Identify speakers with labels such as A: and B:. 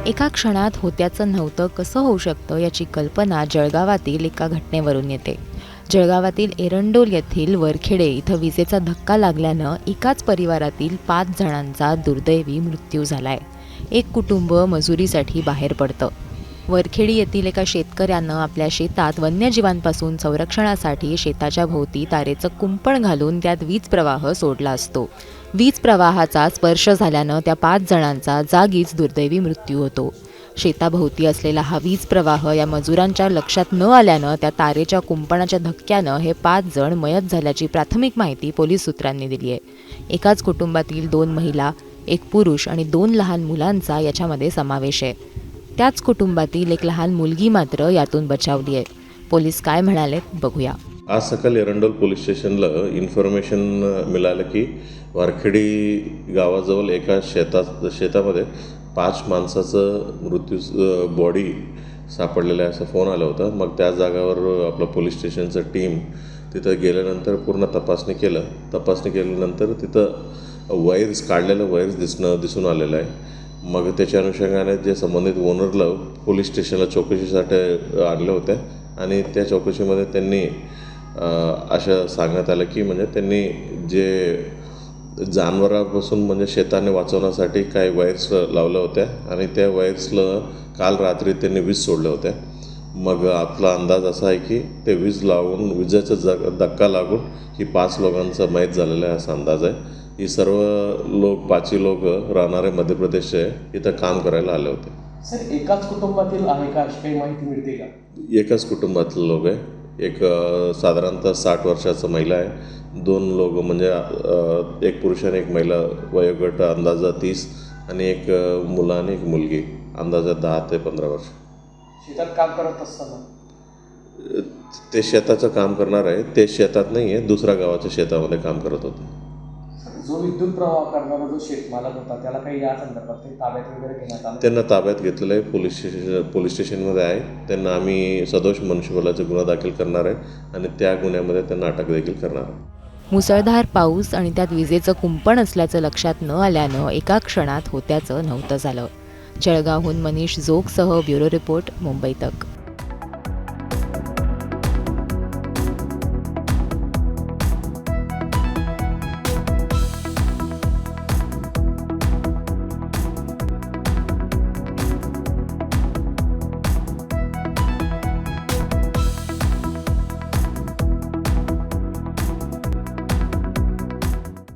A: एका क्षणात होत्याचं नव्हतं कसं होऊ शकतं याची कल्पना जळगावातील एका घटनेवरून येते. जळगावातील एरंडोल येथील वरखेडे इथं विजेचा धक्का लागल्यानं एकाच परिवारातील 5 जणांचा दुर्दैवी मृत्यू झालाय. एक कुटुंब मजुरीसाठी बाहेर पडतं. वरखेडी येथील एका शेतकऱ्यानं आपल्या शेतात वन्यजीवांपासून संरक्षणासाठी शेताच्या भोवती तारेचं कुंपण घालून त्यात वीज प्रवाह सोडला असतो. वीज प्रवाहाचा स्पर्श झाल्यानं त्या 5 जणांचा जागीच दुर्दैवी मृत्यू होतो. शेताभोवती असलेला हा वीज प्रवाह या मजुरांच्या लक्षात न आल्यानं त्या तारेच्या कुंपणाच्या धक्क्यानं हे 5 जण मयत झाल्याची प्राथमिक माहिती पोलीस सूत्रांनी दिली आहे. एकाच कुटुंबातील 2 महिला, 1 पुरुष आणि 2 लहान मुलांचा याच्यामध्ये समावेश आहे. त्याच कुटुंबातील एक लहान मुलगी मात्र यातून बचावली आहे. पोलीस काय म्हणाले बघूया.
B: आज सकाळी एरंडोल पोलीस स्टेशनला इन्फॉर्मेशन मिळालं की वारखेडी गावाजवळ एका शेतामध्ये 5 माणसाचं बॉडी सापडलेलं आहे असं फोन आला होता. मग त्या जागावर आपलं पोलीस स्टेशनचं टीम तिथं गेल्यानंतर पूर्ण तपासणी केल्यानंतर तिथं काढलेलं वायर्स दिसून आलेलं आहे. मग त्याच्या अनुषंगाने जे संबंधित ओनरला पोलीस स्टेशनला चौकशीसाठी आणलं होतं आणि त्या चौकशीमध्ये त्यांनी असं सांगण्यात आलं की म्हणजे त्यांनी जे जनावरांपासून म्हणजे शेताने वाचवण्यासाठी काही वायर्स लावल्या होत्या आणि त्या वायर्सला काल रात्री त्यांनी वीज सोडल्या होत्या. मग आपला अंदाज असा आहे की ते विजेचा धक्का लागून ही 5 लोकांचा मयत झालेला आहे असा अंदाज आहे. ही सर्व 5 लोक राहणारे मध्य प्रदेश आहे, इथं काम करायला आले होते.
C: सर, एकाच कुटुंबातील आहे का अशी काही माहिती मिळते का?
B: एकाच कुटुंबातले लोक आहे. एक साधारणतः 60 वर्षाचा महिला आहे, 2 लोक म्हणजे एक पुरुष आणि एक महिला, वयोगट अंदाजा 30 आणि एक मुलं आणि एक मुलगी अंदाजा 10 ते 15 वर्ष.
C: शेतात काम करत असताना
B: ते शेताचं काम करणार आहे. ते शेतात नाही आहे, दुसऱ्या गावाच्या शेतामध्ये काम करत होते.
C: जो विद्युत प्रवाह करणारा जो शेतमालक होता त्याला काही या संदर्भात काही ताब्यात वगैरे घेण्यात आलं?
B: त्यांना ताब्यात घेतलेलं आहे, पोलीस स्टेशनमध्ये आहे. त्यांना आम्ही सदोष मनुष्यबळाचा गुन्हा दाखल करणार आहे आणि त्या गुन्ह्यामध्ये त्यांना अटक देखील करणार आहे.
A: मुसळधार पाऊस आणि त्यात विजेचं कुंपण असल्याचं लक्षात न आल्यानं एका क्षणात होत्याचं नव्हतं झालं. जळगावहून मनीष जोगसह ब्युरो रिपोर्ट, मुंबई तक.